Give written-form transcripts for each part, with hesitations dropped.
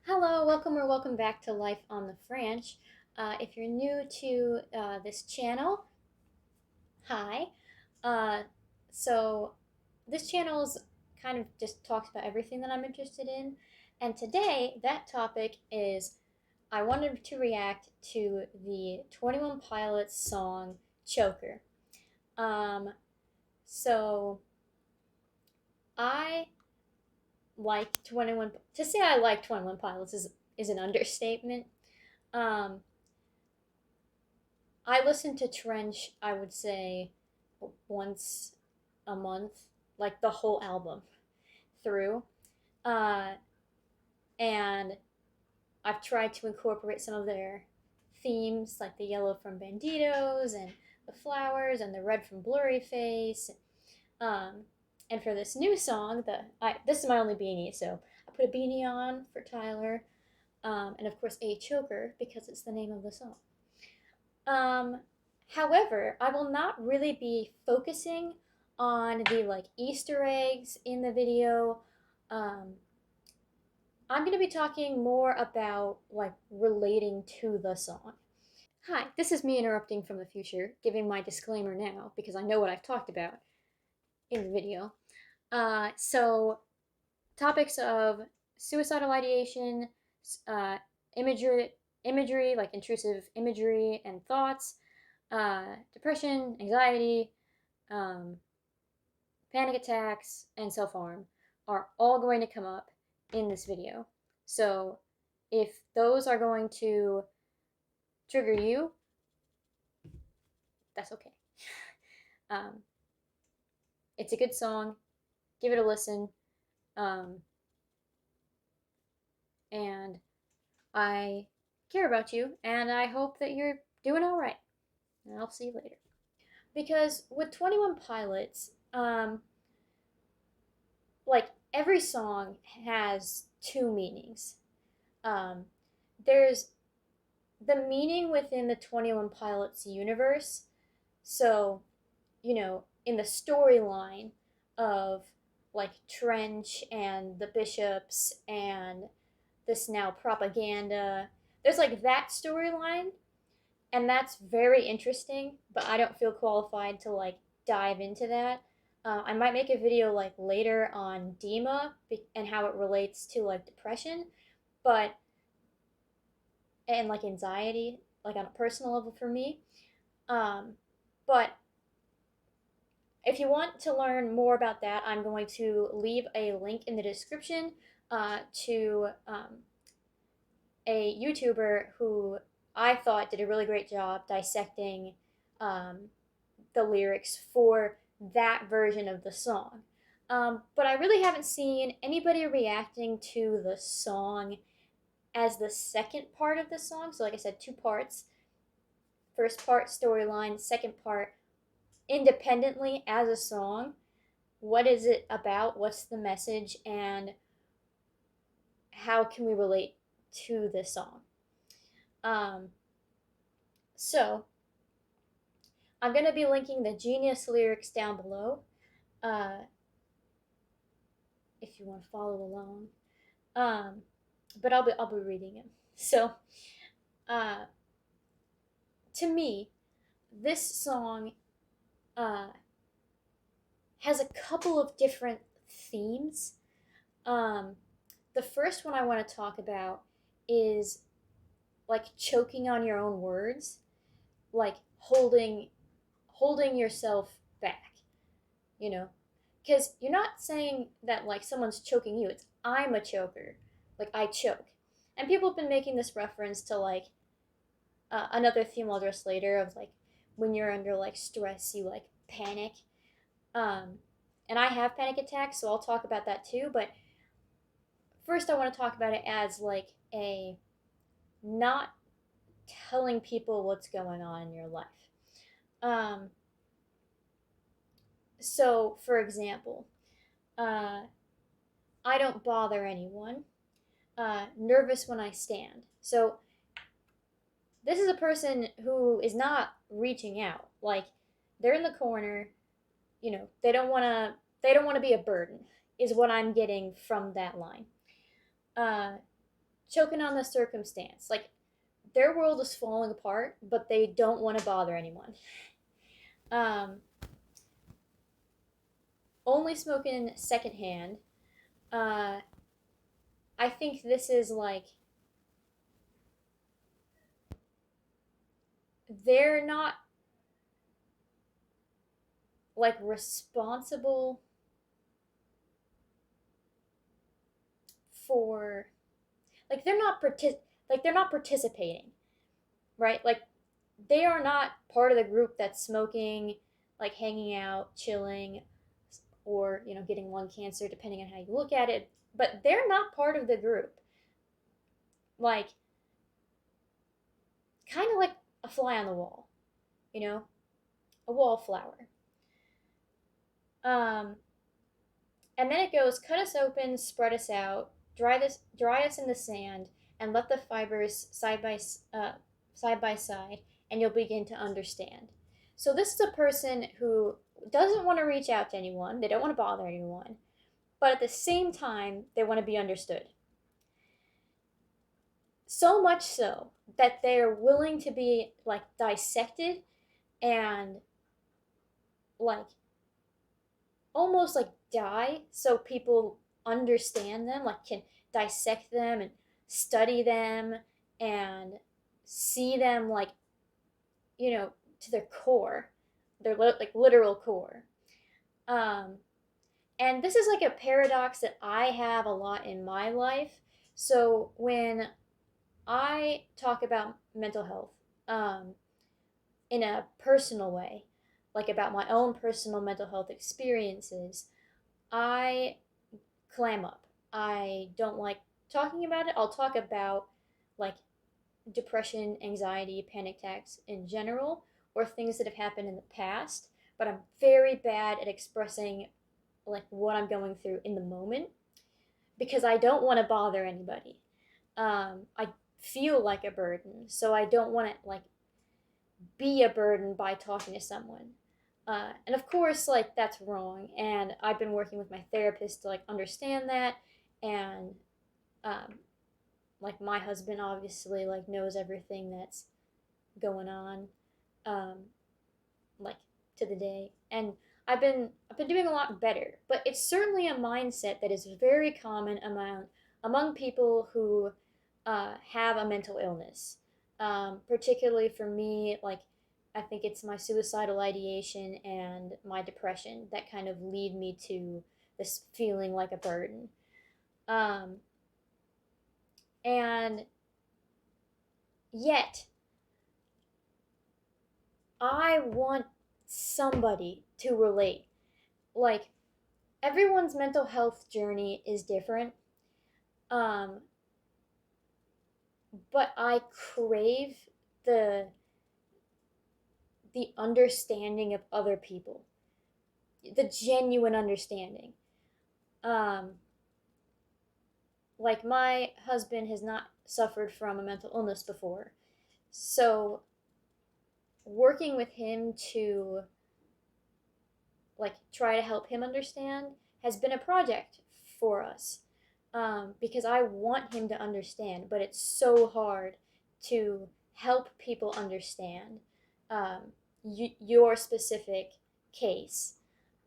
Hello, welcome or welcome back to Life on the Franch. If you're new to this channel, hi. Uh, so this channel's kind of just talks about everything that I'm interested in, and today that topic is I wanted to react to the 21 Pilots song "Choker." Um, so I like 21. To say I like 21 Pilots is an understatement. Um, I listen to Trench, I would say, once a month, like the whole album through. Uh, and I've tried to incorporate some of their themes, like the yellow from Banditos and the flowers and the red from Blurry Face. Um, and for this new song, this is my only beanie, so I put a beanie on for Tyler, and of course a choker because it's the name of the song. Um, However, I will not really be focusing on the like Easter eggs in the video. Um, I'm going to be talking more about like relating to the song. Hi, this is me interrupting from the future, giving my disclaimer now because I know what I've talked about in the video. So, topics of suicidal ideation, uh, imagery, imagery like intrusive imagery and thoughts, depression, anxiety, um, panic attacks, and self harm are all going to come up in this video. So if those are going to trigger you, that's okay. Um, it's a good song. Give it a listen. Um, and I care about you, and I hope that you're doing all right. And I'll see you later. Because with 21 Pilots, like every song has two meanings. Um, there's the meaning within the 21 Pilots universe. So, in the storyline of like Trench and the bishops and this now propaganda, there's like that storyline, and that's very interesting, but I don't feel qualified to like dive into that. I might make a video like later on DEMA and how it relates to like depression, but and like anxiety, like on a personal level for me. Um, but if you want to learn more about that, I'm going to leave a link in the description to a YouTuber who I thought did a really great job dissecting um, the lyrics for that version of the song. But I really haven't seen anybody reacting to the song as the second part of the song. So, like I said, two parts. First part storyline, second part independently as a song. What is it about? What's the message? And how can we relate to this song? Um, so, I'm going to be linking the Genius lyrics down below uh, if you want to follow along. Um, but I'll be reading them. So, uh, to me, this song uh, has a couple of different themes. Um, the first one I want to talk about is like choking on your own words, like holding yourself back, you know? Because you're not saying that like someone's choking you, it's I'm a choker. Like I choke. And people have been making this reference to like another theme I'll address later of like when you're under like stress, you like panic. Um, and I have panic attacks, so I'll talk about that too. But first, I want to talk about it as like a not telling people what's going on in your life. Um, so, for example, uh, I don't bother anyone. Nervous when I stand. So, this is a person who is not reaching out. Like, they're in the corner. They don't want to. They don't want to be a burden. Is what I'm getting from that line. Uh, choking on the circumstance. Like, their world is falling apart, but they don't want to bother anyone. Um, only smoking secondhand. Uh, I think this is like, they're not like responsible for, like, they're not participating, right? Like, they are not part of the group that's smoking, like hanging out, chilling, or getting lung cancer, depending on how you look at it. But they're not part of the group. Like, kind of like a fly on the wall, you know, a wallflower. Um, and then it goes, cut us open, spread us out, dry us in the sand, and let the fibers side by side, and you'll begin to understand. So this is a person who doesn't want to reach out to anyone. They don't want to bother anyone, but at the same time, they want to be understood. So much so that they're willing to be like dissected and like almost like die so people understand them, like can dissect them and study them and see them like, to their core, their like literal core. Um, and this is like a paradox that I have a lot in my life. So when I talk about mental health, um, in a personal way, like about my own personal mental health experiences, I clam up. I don't like talking about it. I'll talk about like depression, anxiety, panic attacks in general, or things that have happened in the past, but I'm very bad at expressing like what I'm going through in the moment because I don't want to bother anybody. I feel like a burden, so I don't want to like be a burden by talking to someone. And of course, like that's wrong. And I've been working with my therapist to like understand that. And um, like my husband obviously like knows everything that's going on, um, like to the day. And I've been doing a lot better. But it's certainly a mindset that is very common among people who have a mental illness. Particularly for me, like I think it's my suicidal ideation and my depression that kind of lead me to this feeling like a burden. Um, and yet, I want somebody to relate. Like, everyone's mental health journey is different. Um, but I crave the the understanding of other people, the genuine understanding. Um, like my husband has not suffered from a mental illness before, so working with him to like try to help him understand has been a project for us, because I want him to understand, but it's so hard to help people understand um, your specific case.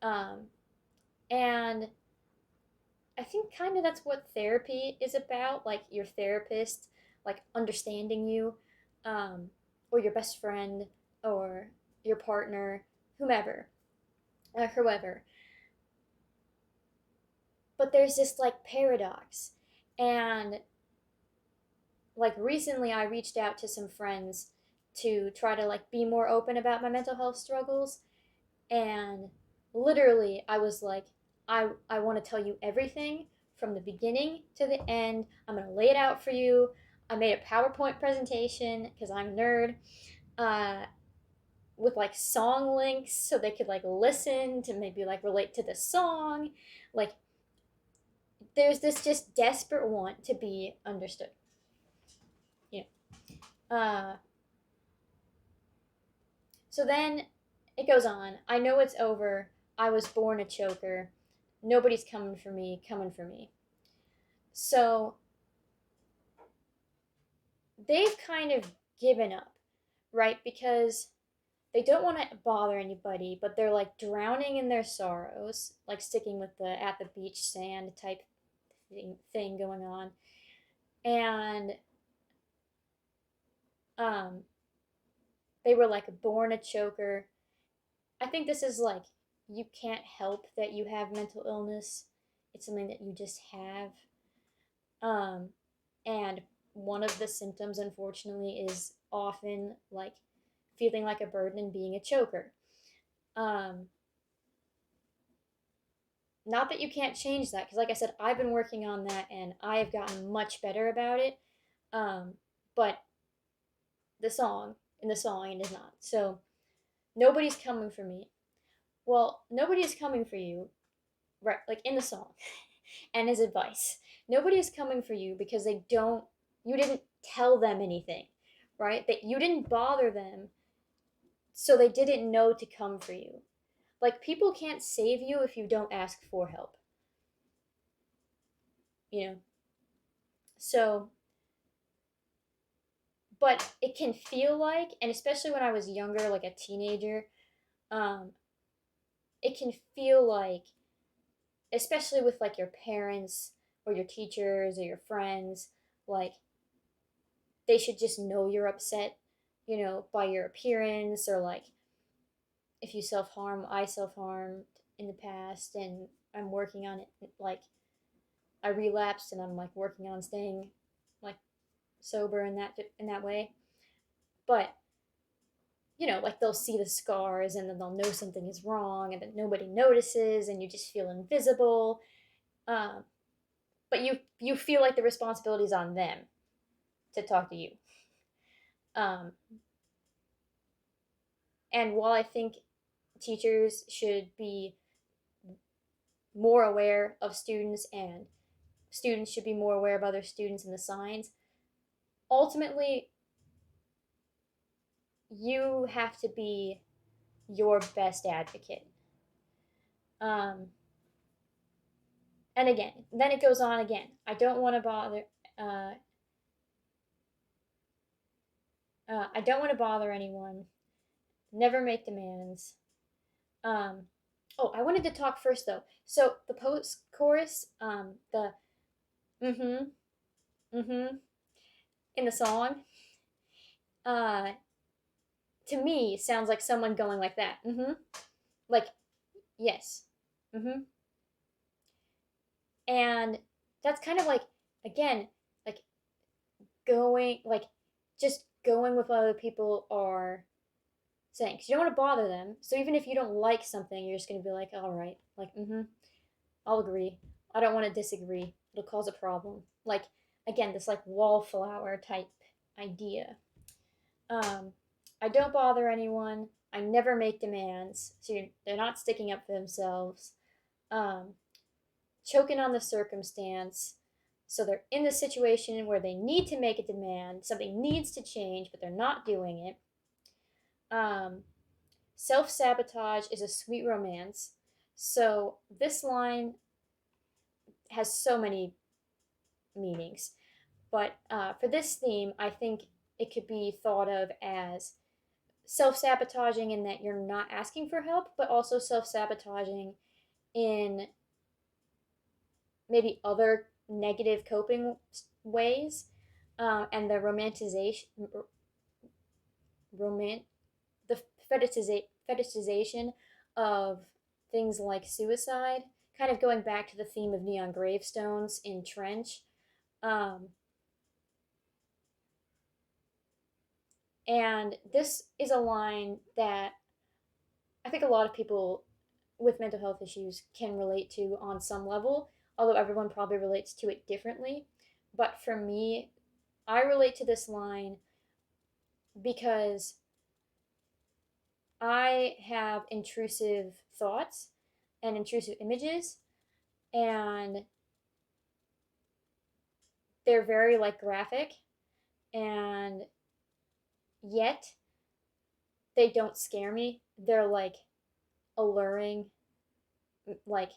Um, and I think kind of that's what therapy is about, like your therapist, like understanding you, um, or your best friend, or your partner, whomever, whoever. But there's this like paradox. And like recently I reached out to some friends to try to like be more open about my mental health struggles, and literally I was like, I want to tell you everything from the beginning to the end. I'm going to lay it out for you. I made a PowerPoint presentation because I'm a nerd, uh, with like song links so they could like listen to maybe like relate to the song. Like, there's this just desperate want to be understood. You know. So then it goes on. I know it's over. I was born a choker. Nobody's coming for me, coming for me. So they've kind of given up, right? Because they don't want to bother anybody, but they're like drowning in their sorrows, like sticking with the at the beach sand type thing going on. And um, they were like born a choker. I think this is like, you can't help that you have mental illness. It's something that you just have. Um, and one of the symptoms, unfortunately, is often like feeling like a burden and being a choker. Um, Not that you can't change that, because like I said, I've been working on that and I have gotten much better about it. Um, but the song, in the song, it is not. So nobody's coming for me. Well, nobody is coming for you, right? Like in the song, and his advice. Nobody is coming for you because they don't. You didn't tell them anything, right? That you didn't bother them, so they didn't know to come for you. Like people can't save you if you don't ask for help. You know. So but it can feel like, and especially when I was younger, like a teenager, um, it can feel like, especially with like your parents or your teachers or your friends, like they should just know you're upset, by your appearance, or like if you self harm. I self harmed in the past, and I'm working on it. Like I relapsed, and I'm like working on staying like sober in that way. But like they'll see the scars and then they'll know something is wrong and that nobody notices and you just feel invisible. Um, but you feel like the responsibility is on them to talk to you. Um, and while I think teachers should be more aware of students and students should be more aware of other students and the signs, ultimately you have to be your best advocate. Um, and again, then it goes on again. I don't want to bother. Uh, I don't want to bother anyone. Never make demands. Um, oh, I wanted to talk first though. So the post chorus, the mm-hmm, mm-hmm in the song, uh, to me sounds like someone going like that. Mm-hmm. Like, yes. Mm-hmm. And that's kind of like, again, like going, like just going with what other people are saying. Because you don't want to bother them. So even if you don't like something, you're just going to be like, all right, like, mm-hmm, I'll agree. I don't want to disagree. It'll cause a problem. Like, again, this like wallflower type idea. Um, I don't bother anyone. I never make demands. So they're not sticking up for themselves. Um, Choking on the circumstance. So they're in the situation where they need to make a demand. Something needs to change, but they're not doing it. Um, Self sabotage is a sweet romance. So this line has so many meanings. But for this theme, I think it could be thought of as self sabotaging in that you're not asking for help, but also self sabotaging in maybe other negative coping ways. And the romanticization, romant, the fetishization of things like suicide, kind of going back to the theme of neon gravestones in Trench. Um, And this is a line that I think a lot of people with mental health issues can relate to on some level, although everyone probably relates to it differently. But for me, I relate to this line because I have intrusive thoughts and intrusive images, and they're very like graphic, and yet they don't scare me. They're like alluring. Like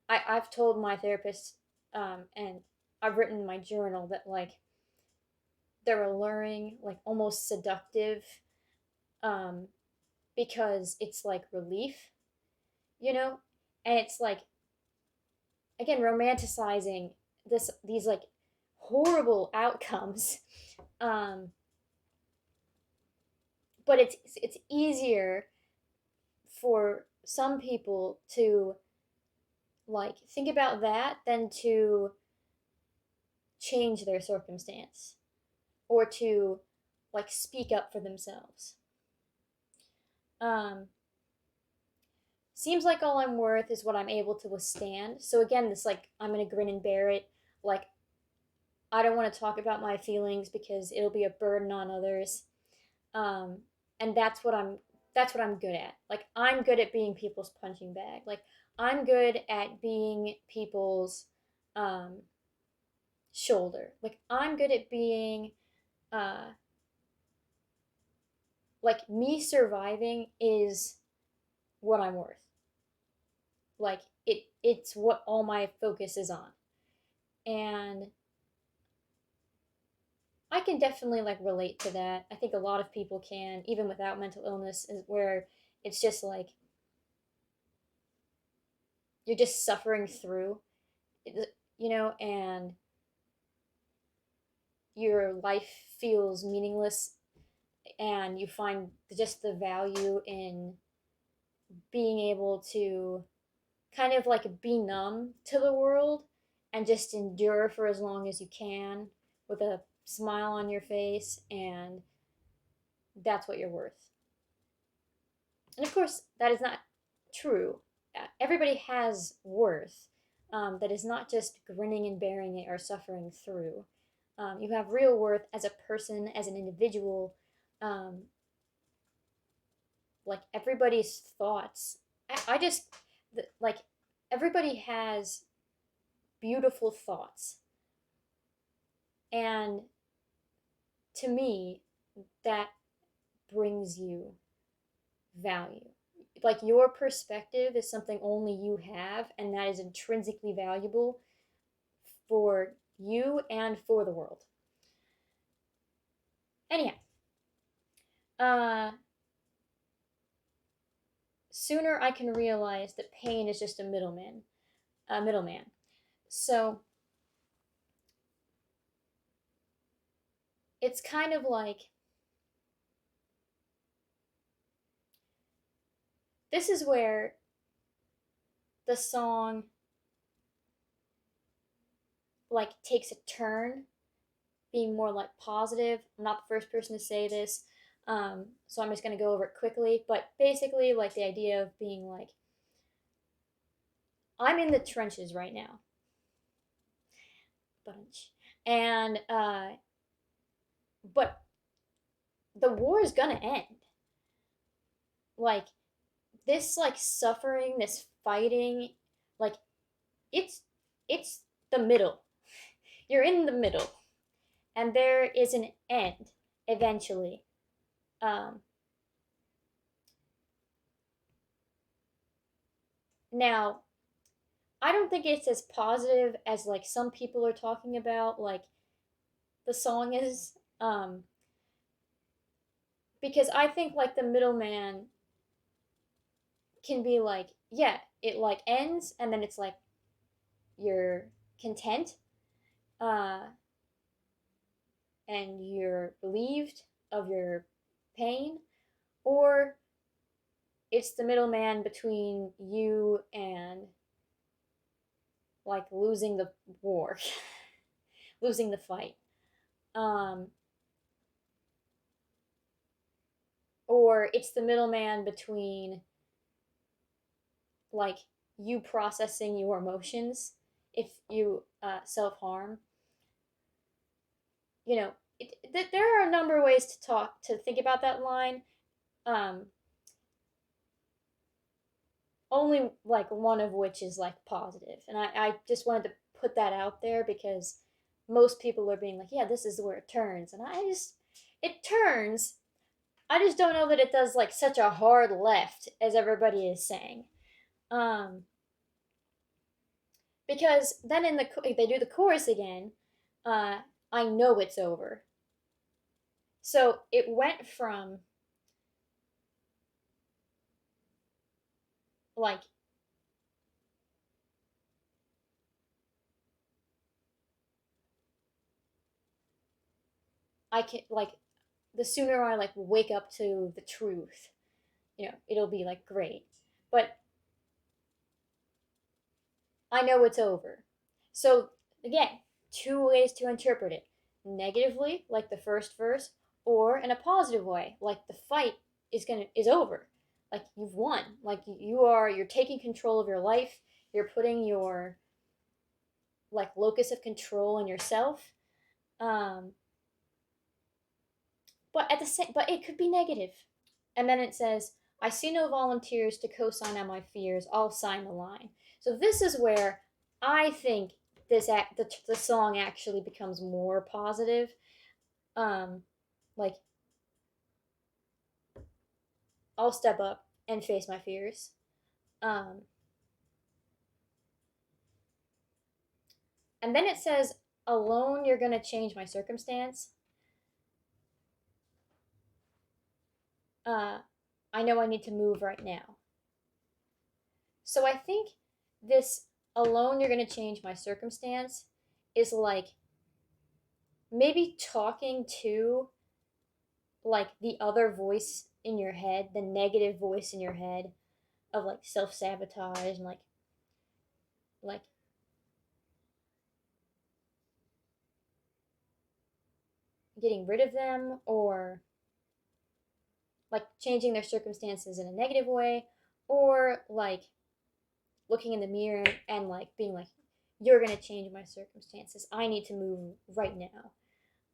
I've told my therapist, and I've written in my journal that like they're alluring, like almost seductive, um, because it's like relief, you know? And it's like, again, romanticizing these like horrible outcomes. Um, but it's easier for some people to like think about that than to change their circumstance or to like speak up for themselves. Um, seems like all I'm worth is what I'm able to withstand. So again, this like I'm gonna grin and bear it. Like I don't want to talk about my feelings because it'll be a burden on others. Um, and that's what I'm good at. Like I'm good at being people's punching bag. Like I'm good at being people's um, shoulder. Like I'm good at being uh, like me surviving is what I'm worth. Like it's what all my focus is on. And I can definitely like relate to that. I think a lot of people can, even without mental illness, is where it's just like you're just suffering through, you know, and your life feels meaningless, and you find just the value in being able to kind of like be numb to the world and just endure for as long as you can with a smile on your face, and that's what you're worth. And of course, that is not true. Everybody has worth, that is not just grinning and bearing it or suffering through. You have real worth as a person, as an individual. Um, like everybody's thoughts. I just, like, everybody has beautiful thoughts. And to me, that brings you value. Like your perspective is something only you have, and that is intrinsically valuable for you and for the world. Anyhow, uh, sooner I can realize that pain is just a middleman. So it's kind of like this is where the song like takes a turn, being more like positive. I'm not the first person to say this, so I'm just gonna go over it quickly. But basically, like the idea of being like, I'm in the trenches right now, bunch, and but the war is gonna end. Like this, like suffering, this fighting, like it's it's the middle. You're in the middle, and there is an end eventually. Um, now, I don't think it's as positive as like some people are talking about, like the song is, because I think like the middleman can be like, yeah, it like ends, and then it's like you're content, uh, and you're relieved of your pain, or it's the middleman between you and like losing the war, losing the fight. Um, or it's the middleman between like you processing your emotions if you self harm. You know, there are a number of ways to think about that line. Um, only like one of which is like positive, and I just wanted to put that out there because most people are being like, yeah, this is where it turns, and I just it turns. I just don't know that it does like such a hard left as everybody is saying. Um, because then in the they do the chorus again. Uh, I know it's over. So it went from like I can like the sooner I like wake up to the truth, it'll be like great. But I know it's over. So again, two ways to interpret it. Negatively, like the first verse, or in a positive way, like the fight is over. Like you've won. Like you're taking control of your life. You're putting your like locus of control in yourself. Um, but it could be negative. And then it says, I see no volunteers to co-sign on my fears. I'll sign the line. So this is where I think the song actually becomes more positive. Um, like I'll step up and face my fears. Um, and then it says, alone you're gonna change my circumstance. Uh, I know I need to move right now. So I think this alone you're gonna change my circumstance is like maybe talking to like the other voice in your head, the negative voice in your head of like self sabotage and like getting rid of them or like changing their circumstances in a negative way or like looking in the mirror and like being like you're going to change my circumstances. I need to move right now.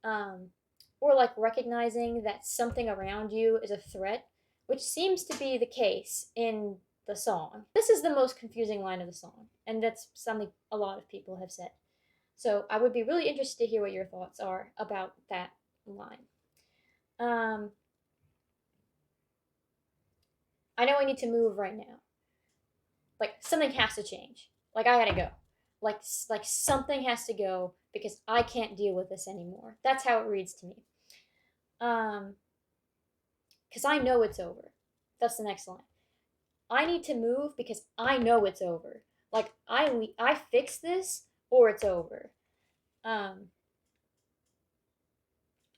Um or like recognizing that something around you is a threat, which seems to be the case in the song. This is the most confusing line of the song, and that's something a lot of people have said. So I would be really interested to hear what your thoughts are about that line. Um, I know I need to move right now. Like something has to change. Like I gotta go. Like something has to go because I can't deal with this anymore. That's how it reads to me. Um, because I know it's over. That's the next line. I need to move because I know it's over. Like I fix this or it's over. Um,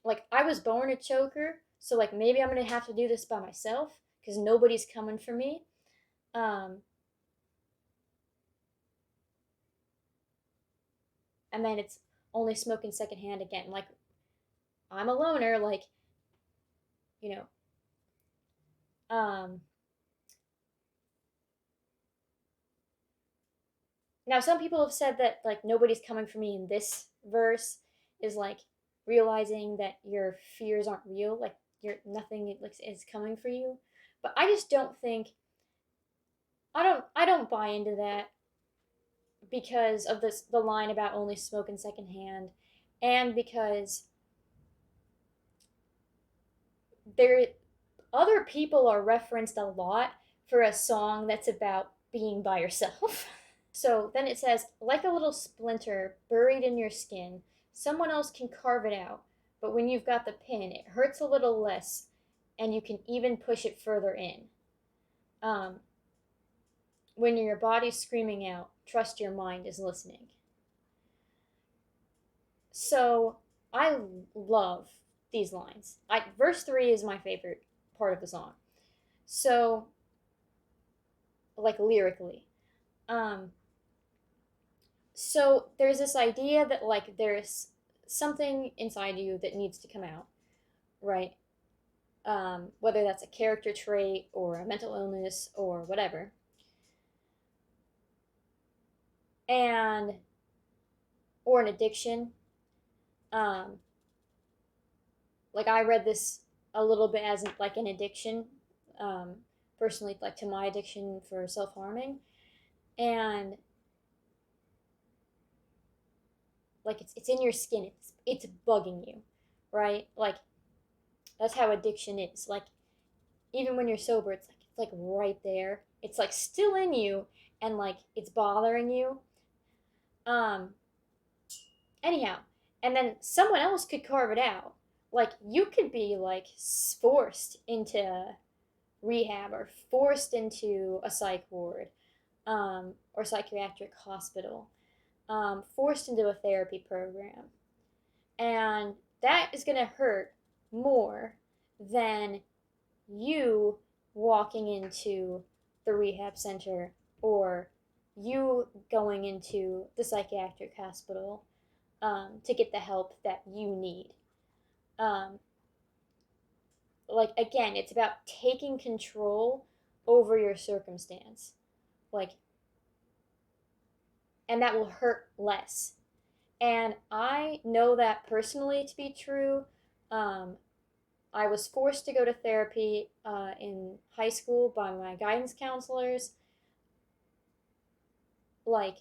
like I was born a choker, so like maybe I'm gonna have to do this by myself because nobody's coming for me. Um, and then it's only smoking secondhand again. Like I'm a loner. Like you know. Um, Now some people have said that like nobody's coming for me in this verse is like realizing that your fears aren't real. Like you're nothing like is coming for you. But I just don't think I don't buy into that because of the line about only smoking secondhand, and because there other people are referenced a lot for a song that's about being by yourself. So then it says, like a little splinter buried in your skin, someone else can carve it out, but when you've got the pin, it hurts a little less, and you can even push it further in. Um, when your body's screaming out, trust your mind is listening. So I love these lines. Verse 3 is my favorite part of the song. So, like lyrically. Um, so there's this idea that like there's something inside you that needs to come out, right? Whether that's a character trait or a mental illness or whatever. And or an addiction. Um, like I read this a little bit as like an addiction, um, personally, like to my addiction for self harming, and like it's in your skin. It's bugging you, right? Like that's how addiction is. Like even when you're sober, it's like right there. It's like still in you, and like it's bothering you. Um, Anyhow, and then someone else could carve it out. like you could be like forced into rehab or forced into a psych ward, or psychiatric hospital, forced into a therapy program. And that is going to hurt more than you walking into the rehab center or you going into the psychiatric hospital, to get the help that you need. Um, like, again, it's about taking control over your circumstance. Like, and that will hurt less. And I know that personally to be true. Um, I was forced to go to therapy in high school by my guidance counselors. Like,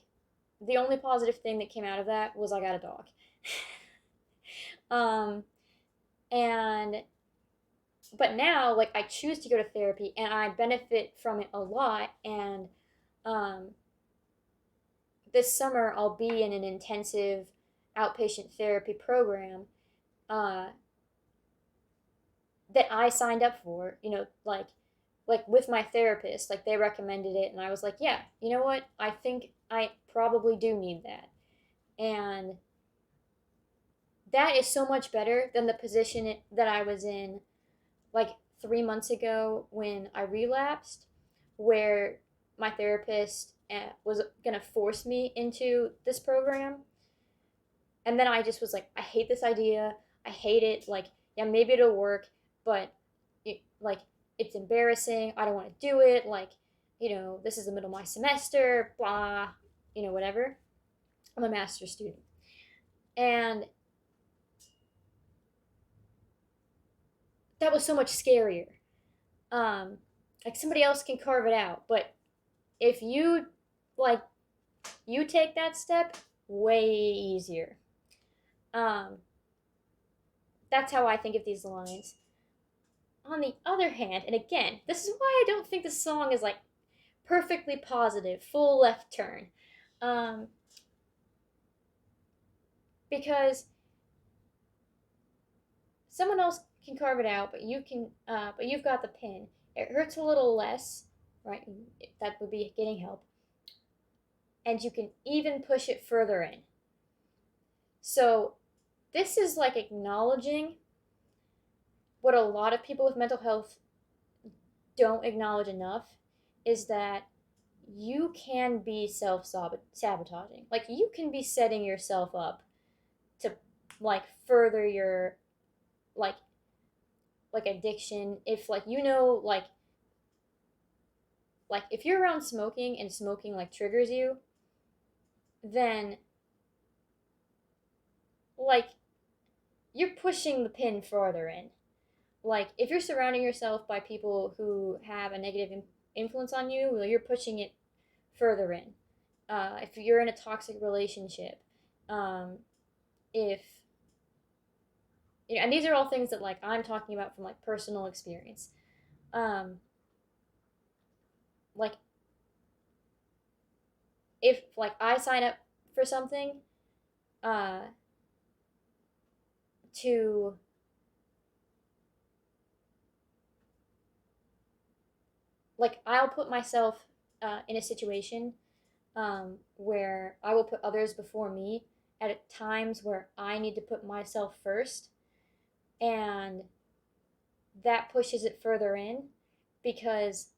the only positive thing that came out of that was I got a dog. um, and but now, like, I choose to go to therapy and I benefit from it a lot. And um, this summer I'll be in an intensive outpatient therapy program, uh, that I signed up for, like with my therapist, like they recommended it and I was like, yeah, you know what? I think I probably do need that. And that is so much better than the position that I was in like 3 months ago when I relapsed, where my therapist was going to force me into this program. And then I just was like, I hate this idea. I hate it. Like, yeah, maybe it'll work, but like, it's embarrassing. I don't want to do it. Like, this is the middle of my semester, blah, whatever. I'm a master's student. And that was so much scarier. Um, like, somebody else can carve it out, but if you, like, you take that step, way easier. Um, that's how I think of these lines. On the other hand, and again, this is why I don't think the song is like perfectly positive, full left turn. Um, because someone else can carve it out, but you've got the pin. It hurts a little less, right? That would be getting help, and you can even push it further in. So, this is like acknowledging what a lot of people with mental health don't acknowledge enough, is that you can be self sabotaging. Like, you can be setting yourself up to like further your like addiction. If like like if you're around smoking and smoking like triggers you, then like you're pushing the pin farther in. Like, if you're surrounding yourself by people who have a negative influence on you, well, you're pushing it further in. If you're in a toxic relationship, um, if and these are all things that like I'm talking about from like personal experience. Um, like, if like I sign up for something, uh, to like I'll put myself in a situation, where I will put others before me at times where I need to put myself first, and that pushes it further in because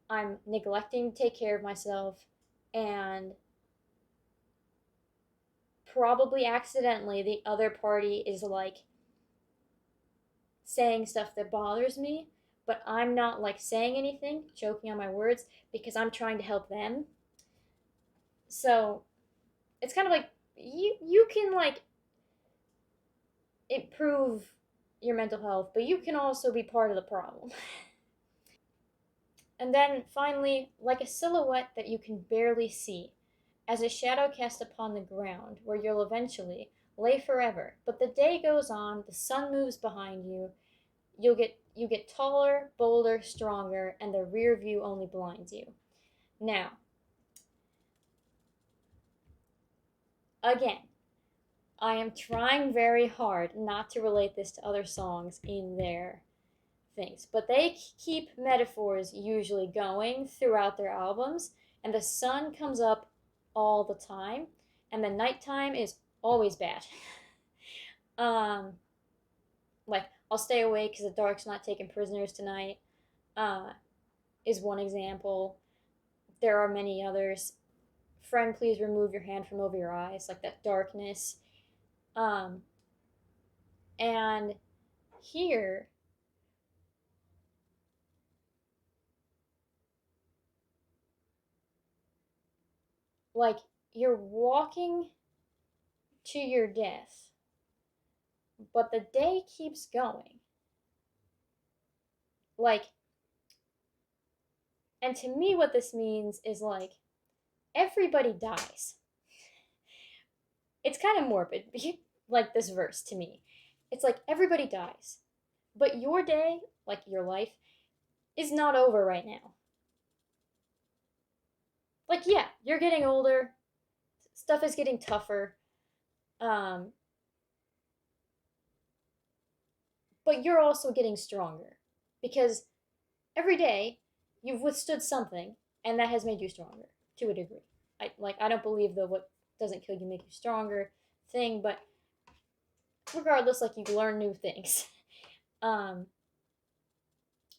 I'm neglecting to take care of myself, and probably accidentally the other party is like saying stuff that bothers me, but I'm not like saying anything, choking on my words because I'm trying to help them. So it's kind of like you can like improve your mental health, but you can also be part of the problem. And then finally, like a silhouette that you can barely see, as a shadow cast upon the ground, where you'll eventually lay forever. But the day goes on, the sun moves behind you, you get taller, bolder, stronger, and the rear view only blinds you. Now, again, I am trying very hard not to relate this to other songs in their things, but they keep metaphors usually going throughout their albums, and the sun comes up all the time, and the nighttime is always bad. um, like I'll stay awake because the dark's not taking prisoners tonight. Uh, is one example. There are many others. Friend, please remove your hand from over your eyes, like that darkness. Um, and here, like you're walking to your death, but the day keeps going. Like, and to me, what this means is like everybody dies. It's kind of morbid, like this verse to me. It's like everybody dies, but your day, like your life, is not over right now. Like, yeah, you're getting older, stuff is getting tougher, um, but you're also getting stronger because every day you've withstood something, and that has made you stronger to a degree. I don't believe the what doesn't kill you make you stronger thing, but regardless, like you learn new things. Um,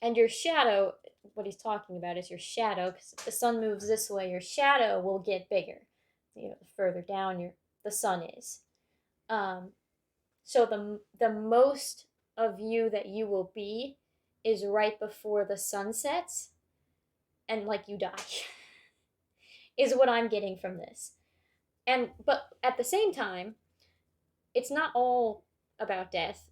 and your shadow, what he's talking about is your shadow, because if the sun moves this way, your shadow will get bigger. You know, the further down the sun is. Um, so the most of you that you will be is right before the sun sets, and like you die, is what I'm getting from this. And but at the same time, it's not all about death.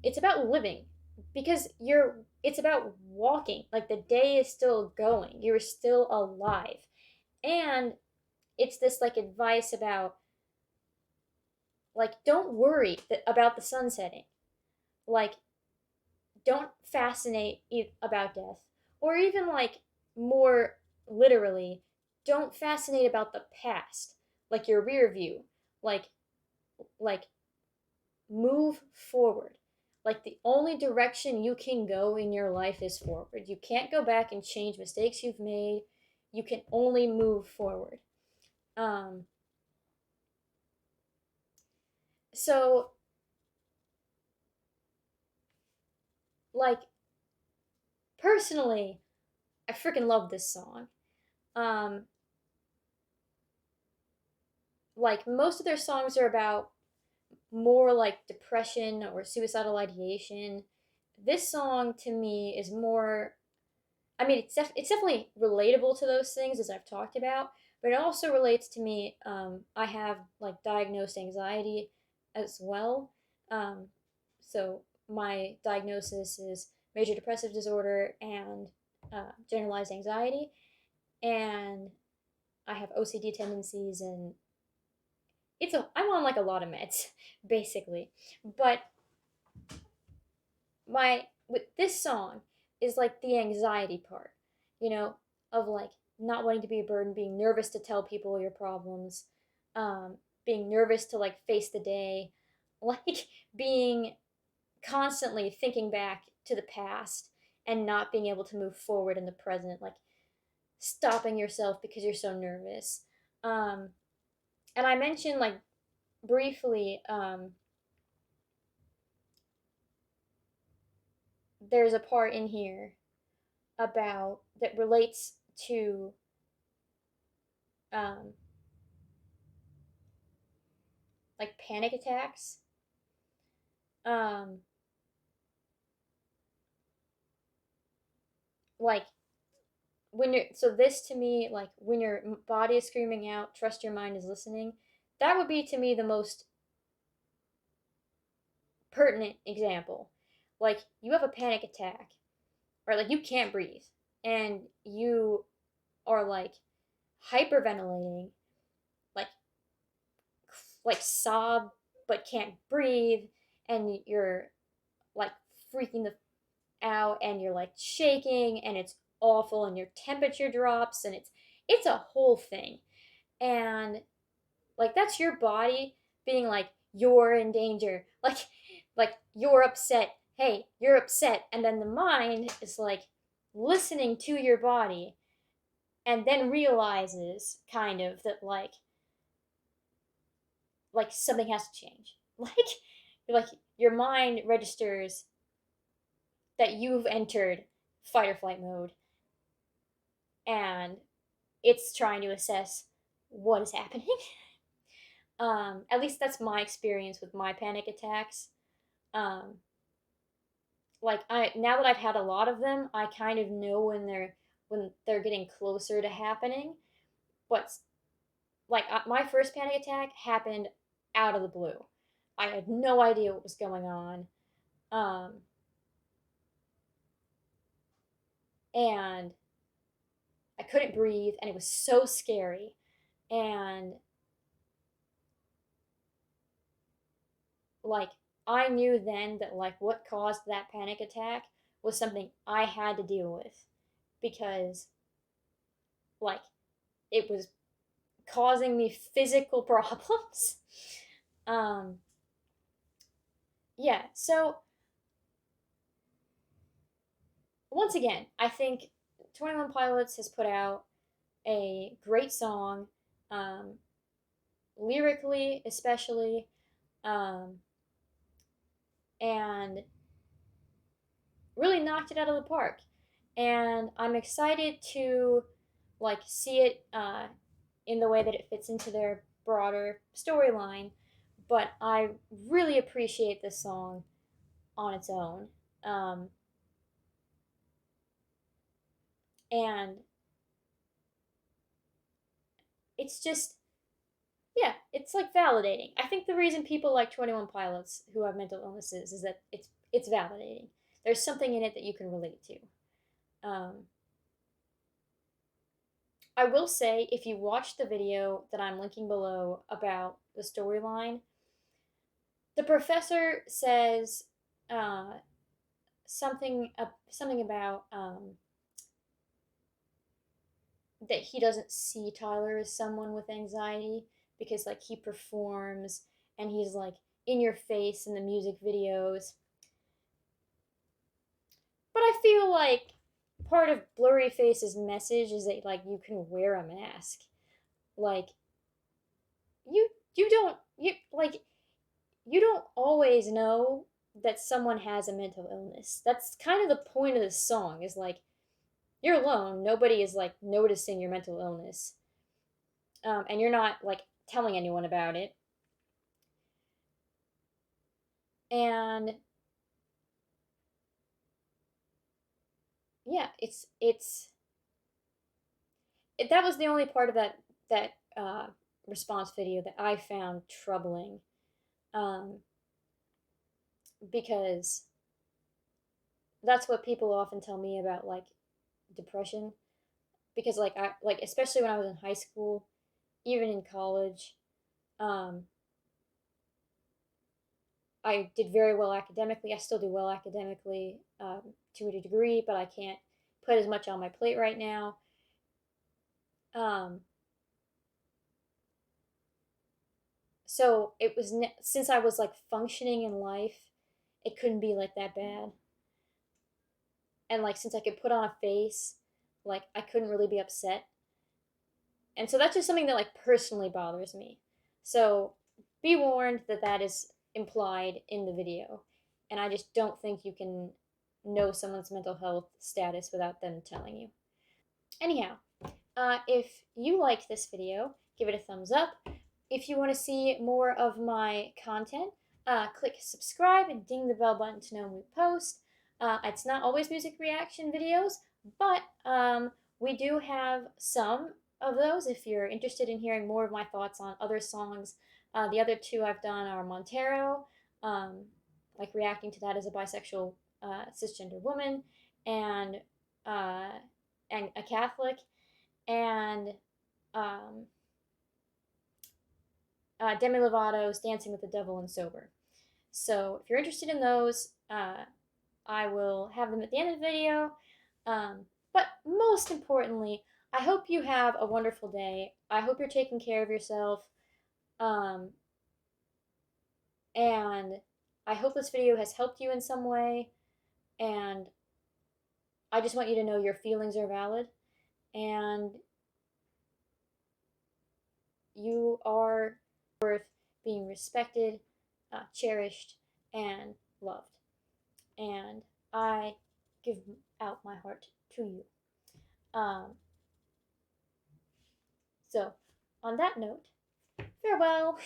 It's about living because you're. It's about walking. Like the day is still going. You're still alive, and it's this like advice about like don't worry about the sun setting. Like don't fascinate about death, or even like more literally, don't fascinate about the past, like your rear view. Like like move forward. Like the only direction you can go in your life is forward. You can't go back and change mistakes you've made. You can only move forward. Um, so like personally, I freaking love this song. Um, like most of their songs are about more like depression or suicidal ideation. This song to me is more. I mean, it's definitely relatable to those things as I've talked about, but it also relates to me. I have like diagnosed anxiety as well. Um, so my diagnosis is major depressive disorder and generalized anxiety, and I have OCD tendencies, and I'm on like a lot of meds basically, but my with this song is like the anxiety part, you know, of like not wanting to be a burden, being nervous to tell people your problems, being nervous to like face the day, like being constantly thinking back to the past and not being able to move forward in the present, like stopping yourself because you're so nervous. Um, and I mentioned like briefly, there's a part in here about that relates to um, like panic attacks. Um, like when you're so this to me like when your body is screaming out, trust your mind is listening. That would be to me the most pertinent example. Like you have a panic attack, or like you can't breathe, and you are like hyperventilating, like sob but can't breathe, and you're like freaking the out, and you're like shaking, and it's awful, and your temperature drops, and it's a whole thing. And like that's your body being like, you're in danger, like you're upset, hey, you're upset, and then the mind is like listening to your body and then realizes kind of that like something has to change. Like your mind registers that you've entered fight or flight mode, and it's trying to assess what is happening. At least that's my experience with my panic attacks. Um, like I now that I've had a lot of them, I kind of know when they're getting closer to happening. But like my first panic attack happened out of the blue. I had no idea what was going on. Um, and I couldn't breathe, and it was so scary. And like I knew then that like what caused that panic attack was something I had to deal with, because like it was causing me physical problems. um yeah, so once again, I think 21 Pilots has put out a great song, um lyrically especially, um and really knocked it out of the park. And I'm excited to like see it in the way that it fits into their broader storyline. But I really appreciate this song on its own. Um, and it's just, yeah, it's like validating. I think the reason people like 21 Pilots who have mental illnesses is that it's validating. There's something in it that you can relate to. Um, I will say, if you watch the video that I'm linking below about the storyline, the professor says uh, something about that he doesn't see Tyler as someone with anxiety because like he performs and he's like in your face in the music videos. But I feel like part of Blurryface's message is that like you can wear a mask. Like you don't you like you don't always know that someone has a mental illness. That's kind of the point of this song is like you're alone. Nobody is like noticing your mental illness. And you're not like telling anyone about it. And yeah, that was the only part of that response video that I found troubling, um, because that's what people often tell me about like depression. Because like I like especially when I was in high school, even in college, um, I did very well academically. I still do well academically, to a degree, but I can't put as much on my plate right now. Um, so it was since I was like functioning in life, it couldn't be like that bad. And like since I could put on a face, like I couldn't really be upset. And so that's just something that like personally bothers me. So be warned that that is implied in the video, and I just don't think you can know someone's mental health status without them telling you. Anyhow, if you like this video, give it a thumbs up. If you want to see more of my content, click subscribe and ding the bell button to know when we post. It's not always music reaction videos, but we do have some of those if you're interested in hearing more of my thoughts on other songs. The other two I've done are Montero, um, like reacting to that as a bisexual cisgender woman, and uh, and a Catholic, and um, Demi Lovato's Dancing with the Devil and Sober. So if you're interested in those, I will have them at the end of the video. But most importantly, I hope you have a wonderful day. I hope you're taking care of yourself. Um, And I hope this video has helped you in some way. And I just want you to know your feelings are valid. And you are worth being respected, cherished, and loved. And I give out my heart to you. So, on that note, farewell.